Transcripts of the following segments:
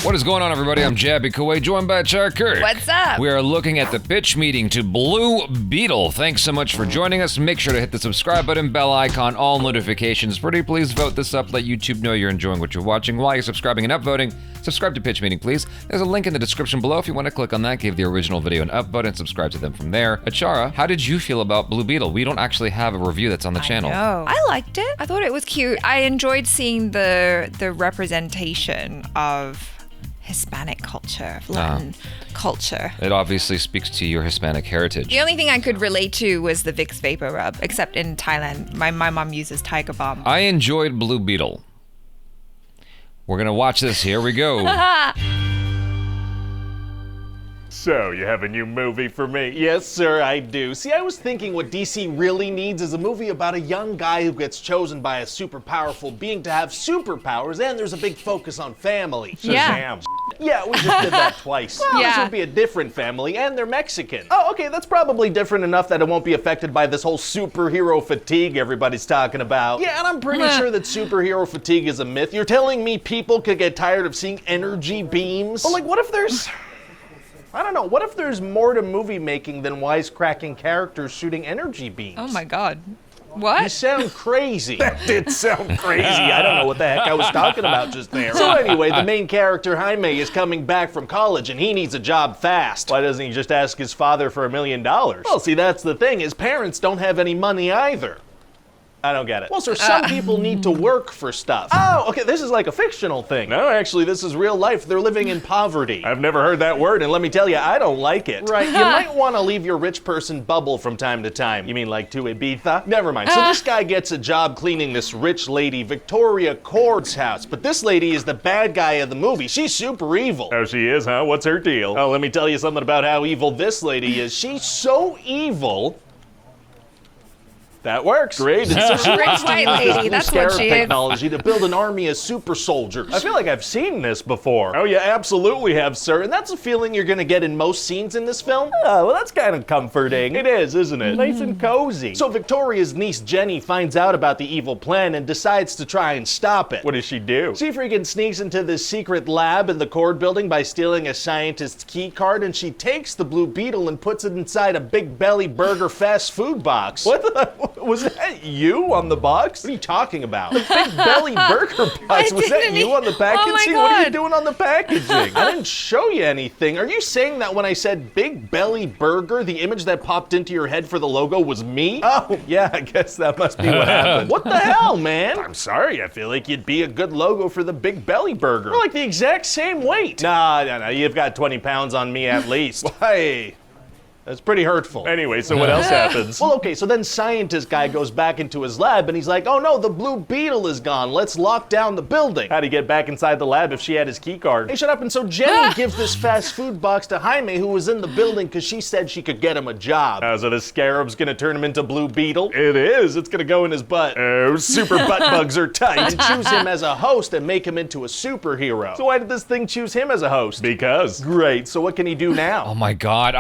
What is going on, everybody? I'm Jabby Kuwait, joined by Char Kirk. What's up? We are looking at the pitch meeting to Blue Beetle. Thanks so much for joining us. Make sure to hit the subscribe button, bell icon, all notifications. Pretty please vote this up. Let YouTube know you're enjoying what you're watching. While you're subscribing and upvoting, subscribe to Pitch Meeting, please. There's a link in the description below if you want to click on that, give the original video an upvote, and subscribe to them from there. Achara, how did you feel about Blue Beetle? We don't actually have a review that's on the channel. No, I liked it. I thought it was cute. I enjoyed seeing the representation of Hispanic culture, of Latin culture. It obviously speaks to your Hispanic heritage. The only thing I could relate to was the Vicks Vapor Rub, except in Thailand, my mom uses Tiger Balm. I enjoyed Blue Beetle. We're gonna watch this. Here we go. So, you have a new movie for me? Yes, sir, I do. See, I was thinking what DC really needs is a movie about a young guy who gets chosen by a super powerful being to have superpowers, and there's a big focus on family. Yeah. Shazam. Yeah, we just did that twice. Well, Yeah. This would be a different family, and they're Mexican. Oh, okay, that's probably different enough that it won't be affected by this whole superhero fatigue everybody's talking about. Yeah, and I'm pretty sure that superhero fatigue is a myth. You're telling me people could get tired of seeing energy beams? Well, like, what if there's... I don't know, what if there's more to movie making than wisecracking characters shooting energy beams? Oh my god. You What? sound crazy. That did sound crazy. I don't know what the heck I was talking about just there. So anyway, the main character, Jaime, is coming back from college and he needs a job fast. Why doesn't he just ask his father for $1 million? Well, see, that's the thing. His parents don't have any money either. I don't get it. Well, sir, some people need to work for stuff. Oh, okay, this is like a fictional thing. No, actually, this is real life. They're living in poverty. I've never heard that word, and let me tell you, I don't like it. Right, you might want to leave your rich person bubble from time to time. You mean like to Ibiza? Never mind. So this guy gets a job cleaning this rich lady, Victoria Cord's house. But this lady is the bad guy of the movie. She's super evil. Oh, she is, huh? What's her deal? Oh, let me tell you something about how evil this lady is. She's so evil... That works. Great. And so she Rich wants to white use this lady, new that's what scarab she is. technology to build an army of super soldiers. I feel like I've seen this before. Oh, you absolutely have, sir. And that's a feeling you're gonna get in most scenes in this film. Oh, well, that's kind of comforting. It is, isn't it? Nice and cozy. So Victoria's niece, Jenny, finds out about the evil plan and decides to try and stop it. What does she do? She freaking sneaks into this secret lab in the Cord building by stealing a scientist's key card, and she takes the Blue Beetle and puts it inside a Big Belly Burger fast food box. What the... Was that you on the box? What are you talking about? The Big Belly Burger box. Was that didn't you on the packaging? Oh my What are you God. doing on the packaging? I didn't show you anything. Are you saying that when I said Big Belly Burger, the image that popped into your head for the logo was me? Oh, yeah, I guess that must be what happened. What the hell, man? I'm sorry. I feel like you'd be a good logo for the Big Belly Burger. We're like the exact same weight. Nah, you've got 20 pounds on me at least. Why? That's pretty hurtful. Anyway, so what else happens? Well, okay, so then scientist guy goes back into his lab and he's like, oh no, the Blue Beetle is gone. Let's lock down the building. How'd he get back inside the lab if she had his key card? Hey, shut up. And so Jenny gives this fast food box to Jaime, who was in the building because she said she could get him a job. So the scarab's gonna turn him into Blue Beetle? It is. It's gonna go in his butt. Oh, super butt bugs are tight. And choose him as a host and make him into a superhero. So why did this thing choose him as a host? Because. Great. So what can he do now? Oh my god,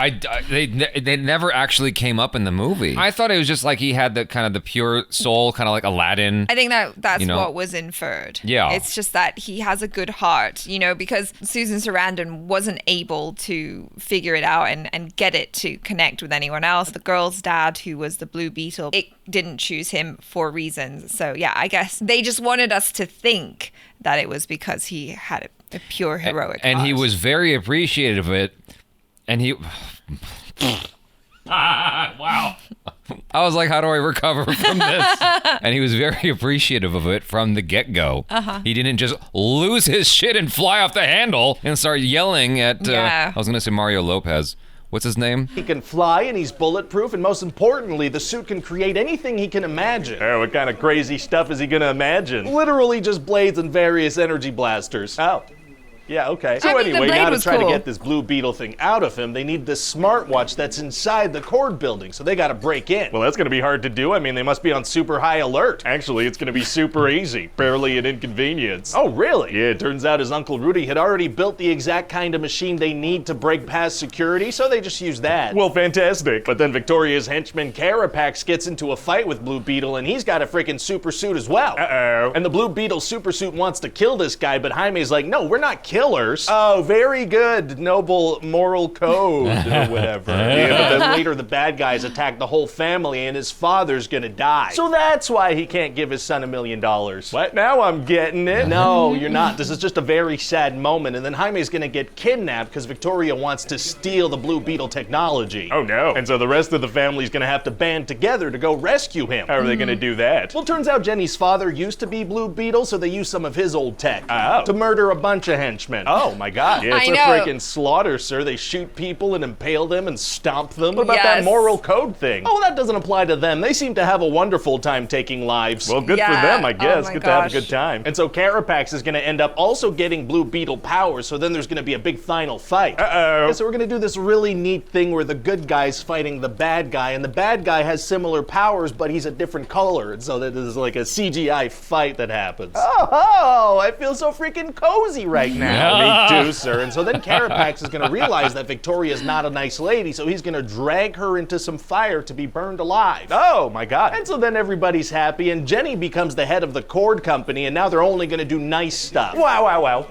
they never actually came up in the movie. I thought it was just like he had the kind of the pure soul, kind of like Aladdin. I think that's You know? what was inferred. Yeah. It's just that he has a good heart, because Susan Sarandon wasn't able to figure it out and get it to connect with anyone else. The girl's dad, who was the Blue Beetle, it didn't choose him for reasons. So yeah, I guess they just wanted us to think that it was because he had a pure heroic And heart. he was very appreciative of it. And he... Wow. I was like, how do I recover from this? And he was very appreciative of it from the get-go. He didn't just lose his shit and fly off the handle and start yelling at, Yeah. I was going to say Mario Lopez. What's his name? He can fly and he's bulletproof, and most importantly, the suit can create anything he can imagine. Oh, what kind of crazy stuff is he gonna imagine? Literally just blades and various energy blasters. Oh. Yeah, okay. So I mean, the anyway, blade now to was try to cool. get this Blue Beetle thing out of him, they need this smartwatch that's inside the Cord building, so they gotta break in. Well, that's gonna be hard to do. I mean, they must be on super high alert. Actually, it's gonna be super easy. Barely an inconvenience. Oh, really? Yeah, it turns out his Uncle Rudy had already built the exact kind of machine they need to break past security, so they just use that. Well, fantastic. But then Victoria's henchman Carapax gets into a fight with Blue Beetle, and he's got a freaking super suit as well. Uh-oh. And the Blue Beetle super suit wants to kill this guy, but Jaime's like, no, we're not killers. Oh, very good. Noble moral code or whatever. Yeah, but then later the bad guys attack the whole family and his father's gonna die. So that's why he can't give his son $1 million. What? Now I'm getting it. No, you're not. This is just a very sad moment. And then Jaime's gonna get kidnapped because Victoria wants to steal the Blue Beetle technology. Oh no. And so the rest of the family's gonna have to band together to go rescue him. How are they gonna do that? Well, turns out Jenny's father used to be Blue Beetle, so they used some of his old tech to murder a bunch of henchmen. Oh my god. Yeah, it's a freaking slaughter, sir. They shoot people and impale them and stomp them. What about that moral code thing? Oh, that doesn't apply to them. They seem to have a wonderful time taking lives. Well, good for them, I guess. Good to have a good time. And so Carapax is gonna end up also getting Blue Beetle powers, so then there's gonna be a big final fight. Uh-oh. Yeah, so we're gonna do this really neat thing where the good guy's fighting the bad guy, and the bad guy has similar powers, but he's a different color, and so there's like a CGI fight that happens. Oh, I feel so freaking cozy right now. Me too, sir. And so then Carapax is gonna realize that Victoria's not a nice lady, so he's gonna drag her into some fire to be burned alive. Oh my god. And so then everybody's happy, and Jenny becomes the head of the cord company, and now they're only gonna do nice stuff. Wow.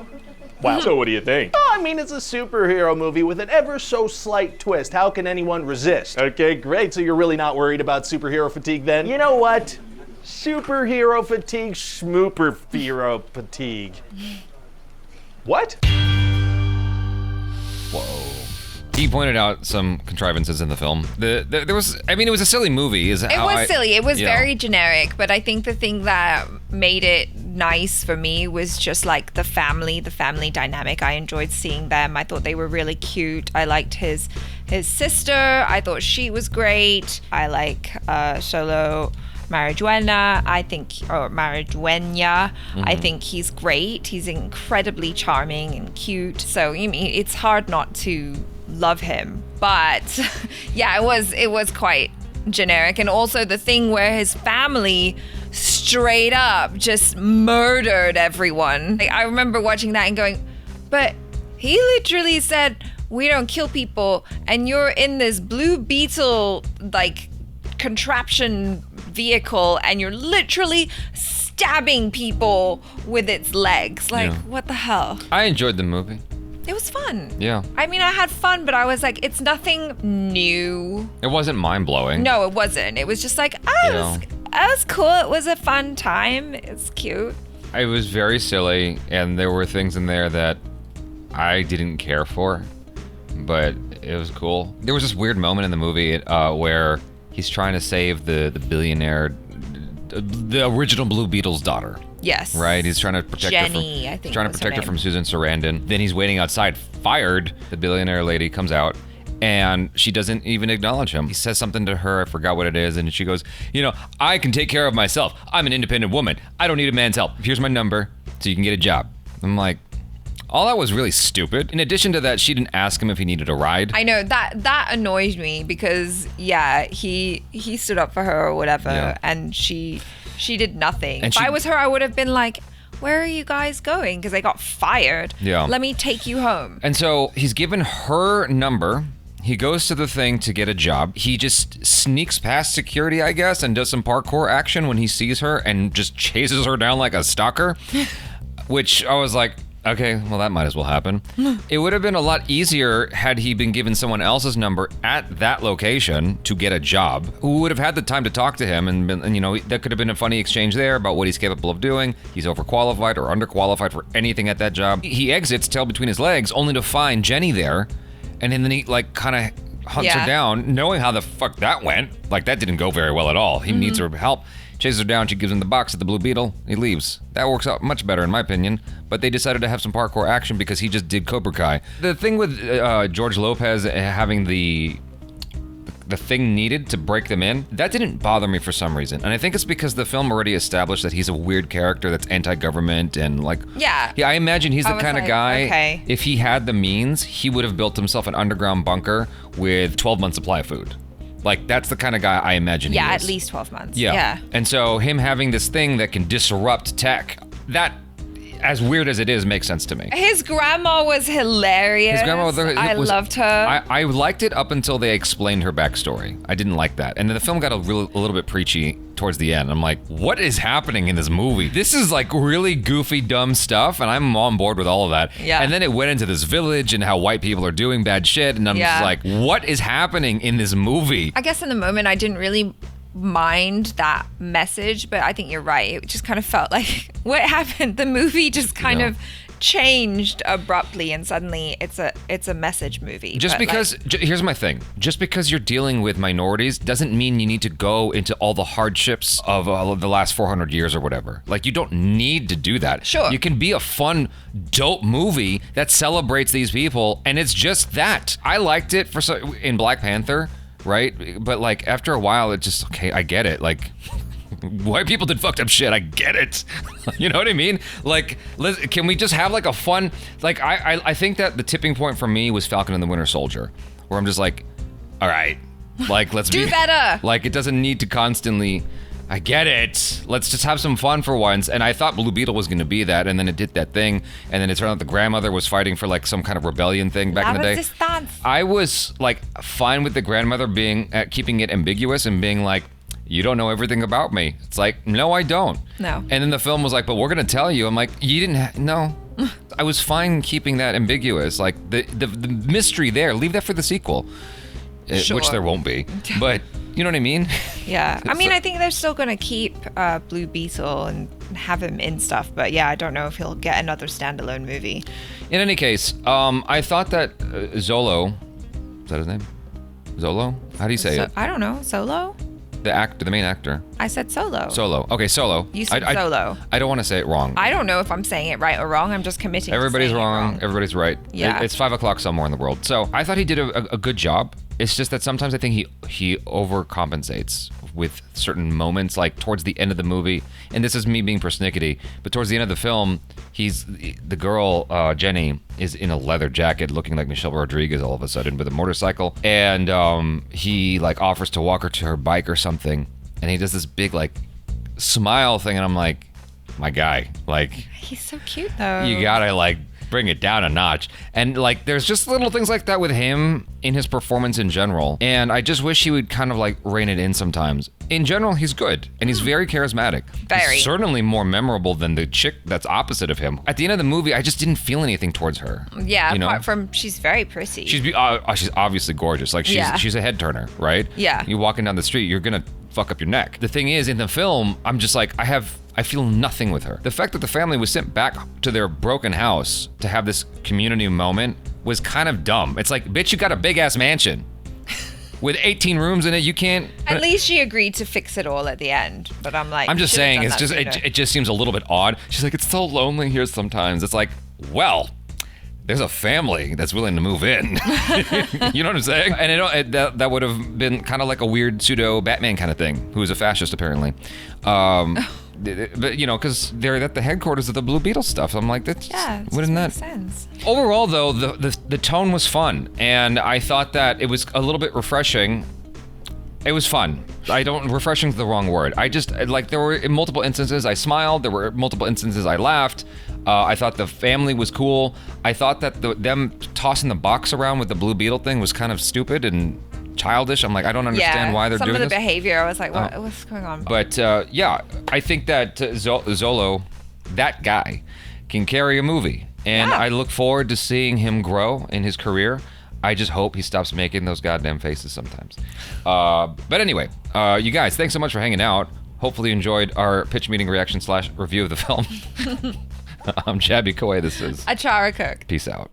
So what do you think? Oh, I mean, it's a superhero movie with an ever so slight twist. How can anyone resist? Okay, great. So you're really not worried about superhero fatigue then? You know what? Superhero fatigue, schmooper fatigue. What? Whoa. He pointed out some contrivances in the film. There was, I mean, it was a silly movie. It was silly. It was very generic, but I think the thing that made it nice for me was just like the family dynamic. I enjoyed seeing them. I thought they were really cute. I liked his sister. I thought she was great. I like Xolo. Maridueña, Maridueña. I think he's great. He's incredibly charming and cute. So I mean, it's hard not to love him. But yeah, it was quite generic. And also the thing where his family straight up just murdered everyone. Like, I remember watching that and going, but he literally said, we don't kill people, and you're in this Blue Beetle like contraption vehicle and you're literally stabbing people with its legs. Like, what the hell? I enjoyed the movie. It was fun. Yeah. I mean, I had fun, but I was like, it's nothing new. It wasn't mind-blowing. No, it wasn't. It was just like, it was cool. It was a fun time. It's cute. It was very silly, and there were things in there that I didn't care for, but it was cool. There was this weird moment in the movie where he's trying to save the billionaire, the original Blue Beetle's daughter. Yes. Right? He's trying to protect Jenny, her I think trying to protect her from Susan Sarandon. Then he's waiting outside, fired. The billionaire lady comes out, and she doesn't even acknowledge him. He says something to her, I forgot what it is, and she goes, I can take care of myself. I'm an independent woman. I don't need a man's help. Here's my number so you can get a job. I'm like, all that was really stupid. In addition to that, she didn't ask him if he needed a ride. I know, that annoyed me because, he stood up for her or whatever, and she did nothing. And if I was her, I would have been like, where are you guys going? Because they got fired. Yeah. Let me take you home. And so he's given her number. He goes to the thing to get a job. He just sneaks past security, I guess, and does some parkour action when he sees her and just chases her down like a stalker, which I was like, okay, well, that might as well happen. It would have been a lot easier had he been given someone else's number at that location to get a job, who would have had the time to talk to him, and that could have been a funny exchange there about what he's capable of doing. He's overqualified or underqualified for anything at that job. He exits, tail between his legs, only to find Jenny there, and then he kind of hunts her down, knowing how the fuck that went. Like, that didn't go very well at all. He needs her help. Chases her down, she gives him the box at the Blue Beetle, he leaves. That works out much better in my opinion, but they decided to have some parkour action because he just did Cobra Kai. The thing with George Lopez having the thing needed to break them in, that didn't bother me for some reason. And I think it's because the film already established that he's a weird character that's anti-government and like... Yeah, I imagine he's the kind of guy, if he had the means, he would have built himself an underground bunker with 12 months supply of food. Like, that's the kind of guy I imagine he is. At least 12 months. Yeah. And so him having this thing that can disrupt tech, that as weird as it is, makes sense to me. His grandma was hilarious. His grandmother I loved her. I liked it up until they explained her backstory. I didn't like that. And then the film got a little bit preachy towards the end. I'm like, what is happening in this movie? This is like really goofy, dumb stuff, and I'm on board with all of that. Yeah. And then it went into this village and how white people are doing bad shit, and I'm just like, what is happening in this movie? I guess in the moment I didn't really mind that message, but I think you're right. It just kind of felt like what happened. The movie just kind of changed abruptly, and suddenly it's a message movie. Just because, here's my thing. Just because you're dealing with minorities doesn't mean you need to go into all the hardships of the last 400 years or whatever. Like, you don't need to do that. Sure. You can be a fun, dope movie that celebrates these people, and it's just that. I liked it in Black Panther, right? But like after a while, it just, okay, I get it. Like, white people did fucked up shit. I get it. You know what I mean? Like, can we just have like a fun, like, I think that the tipping point for me was Falcon and the Winter Soldier, where I'm just like, all right, like, let's do better. Like, it doesn't need to constantly, I get it. Let's just have some fun for once. And I thought Blue Beetle was going to be that, and then it did that thing, and then it turned out the grandmother was fighting for like some kind of rebellion thing back in the day. Resistance. I was like fine with the grandmother keeping it ambiguous and being like, you don't know everything about me. It's like, no, I don't. No. And then the film was like, but we're going to tell you. I'm like, you didn't, no. I was fine keeping that ambiguous. Like, the mystery there, leave that for the sequel. Sure. Which there won't be. But, you know what I mean? Yeah. I mean, I think they're still going to keep Blue Beetle and have him in stuff. But yeah, I don't know if he'll get another standalone movie. In any case, I thought that Xolo, is that his name? Xolo? How do you say it? I don't know. Solo? The main actor. I said Solo. Solo. Okay, Solo. You said Solo. I don't want to say it wrong. I don't know if I'm saying it right or wrong. I'm just committing Everybody's to saying wrong. it wrong. Everybody's right. Yeah. It's 5 o'clock somewhere in the world. So I thought he did a good job. It's just that sometimes I think he overcompensates with certain moments, like towards the end of the movie. And this is me being persnickety, but towards the end of the film, the girl, Jenny, is in a leather jacket looking like Michelle Rodriguez all of a sudden with a motorcycle. And he like offers to walk her to her bike or something. And he does this big like smile thing. And I'm like, my guy, like, he's so cute though. You gotta like bring it down a notch. And like, there's just little things like that with him in his performance in general. And I just wish he would kind of like rein it in sometimes. In general, he's good, and he's very charismatic. Very. He's certainly more memorable than the chick that's opposite of him. At the end of the movie, I just didn't feel anything towards her. Yeah, you know? apart from she's very pretty. She's obviously gorgeous. Like, she's a head turner, right? Yeah. You walking down the street, you're gonna fuck up your neck. The thing is, in the film, I'm just like, I feel nothing with her. The fact that the family was sent back to their broken house to have this community moment was kind of dumb. It's like, bitch, you got a big ass mansion with 18 rooms in it. You can't. At least she agreed to fix it all at the end. But I'm like, I'm just saying, it's just it just seems a little bit odd. She's like, it's so lonely here sometimes. It's like, well, there's a family that's willing to move in. You know what I'm saying? And that would have been kind of like a weird pseudo Batman kind of thing, who's a fascist apparently. But you know, because they're at the headquarters of the Blue Beetle stuff. I'm like, wouldn't that make sense? Overall, though, the tone was fun, and I thought that it was a little bit refreshing. It was fun. Refreshing is the wrong word. I just, like, there were multiple instances I smiled. There were multiple instances I laughed. I thought the family was cool. I thought that them tossing the box around with the Blue Beetle thing was kind of stupid and childish. I'm like, I don't understand why they're doing this. Some of the behavior, I was like, what's going on? But yeah, I think that Xolo, that guy, can carry a movie. And I look forward to seeing him grow in his career. I just hope he stops making those goddamn faces sometimes. But anyway, you guys, thanks so much for hanging out. Hopefully you enjoyed our pitch meeting reaction / review of the film. I'm Chabby Koi. This is Achara Cook. Peace out.